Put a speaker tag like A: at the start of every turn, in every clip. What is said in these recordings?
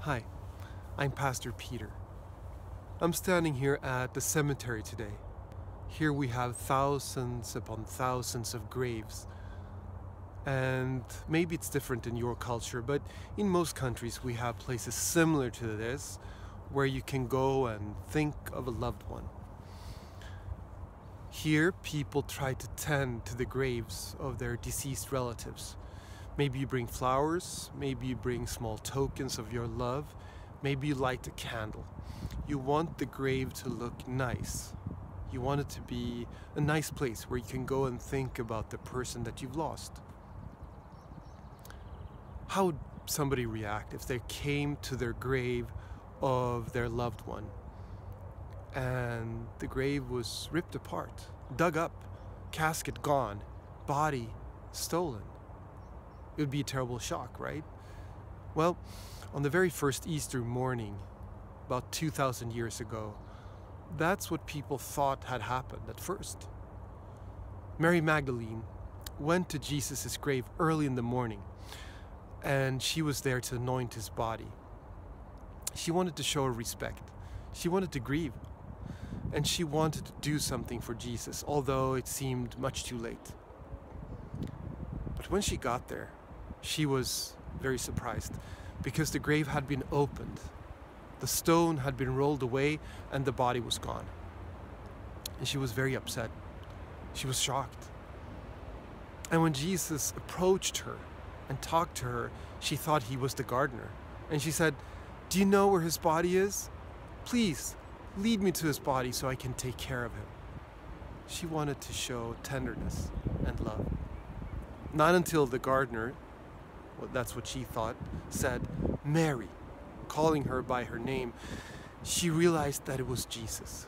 A: Hi, I'm Pastor Peter. I'm standing here at the cemetery today. Here we have thousands upon thousands of graves. And maybe it's different in your culture, but in most countries we have places similar to this where you can go and think of a loved one. Here people try to tend to the graves of their deceased relatives. Maybe you bring flowers, maybe you bring small tokens of your love, maybe you light a candle. You want the grave to look nice. You want it to be a nice place where you can go and think about the person that you've lost. How would somebody react if they came to their grave of their loved one and the grave was ripped apart, dug up, casket gone, body stolen? It would be a terrible shock, right? Well, on the very first Easter morning, about 2,000 years ago, that's what people thought had happened at first. Mary Magdalene went to Jesus' grave early in the morning, and she was there to anoint his body. She wanted to show her respect. She wanted to grieve, and she wanted to do something for Jesus, although it seemed much too late. But when she got there, she was very surprised because the grave had been opened. The stone had been rolled away and the body was gone. And she was very upset. She was shocked. And when Jesus approached her and talked to her, she thought he was the gardener. And she said, "Do you know where his body is? Please lead me to his body so I can take care of him." She wanted to show tenderness and love. Not until the gardener, well, that's what she thought, said, "Mary," calling her by her name, she realized that it was Jesus.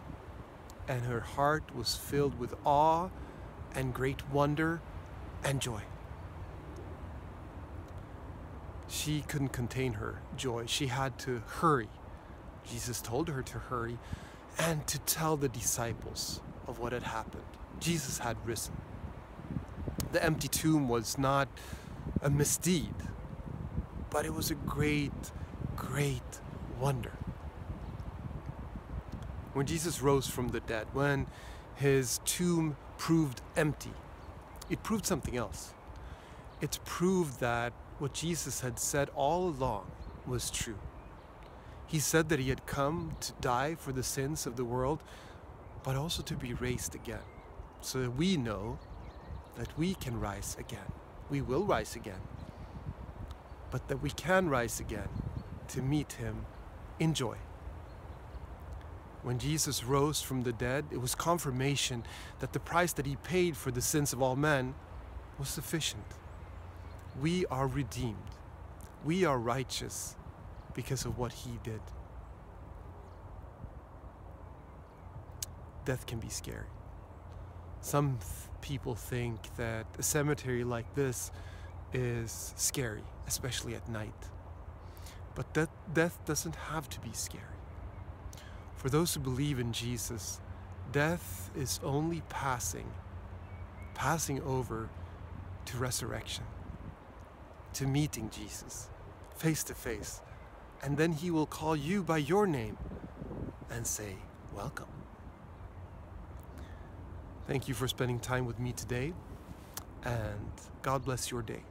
A: And her heart was filled with awe and great wonder and joy. She couldn't contain her joy. She had to hurry. Jesus told her to hurry and to tell the disciples of what had happened. Jesus had risen. The empty tomb was not a misdeed, but it was a great, great wonder. When Jesus rose from the dead, when his tomb proved empty, it proved something else. It proved that what Jesus had said all along was true. He said that he had come to die for the sins of the world, but also to be raised again, so that we know that we can rise again. We will rise again, but that we can rise again to meet him in joy. When Jesus rose from the dead, it was confirmation that the price that he paid for the sins of all men was sufficient. We are redeemed. We are righteous because of what he did. Death can be scary. Some people think that a cemetery like this is scary, especially at night. But death doesn't have to be scary. For those who believe in Jesus, death is only passing over to resurrection, to meeting Jesus face to face. And then he will call you by your name and say, "Welcome." Thank you for spending time with me today, and God bless your day.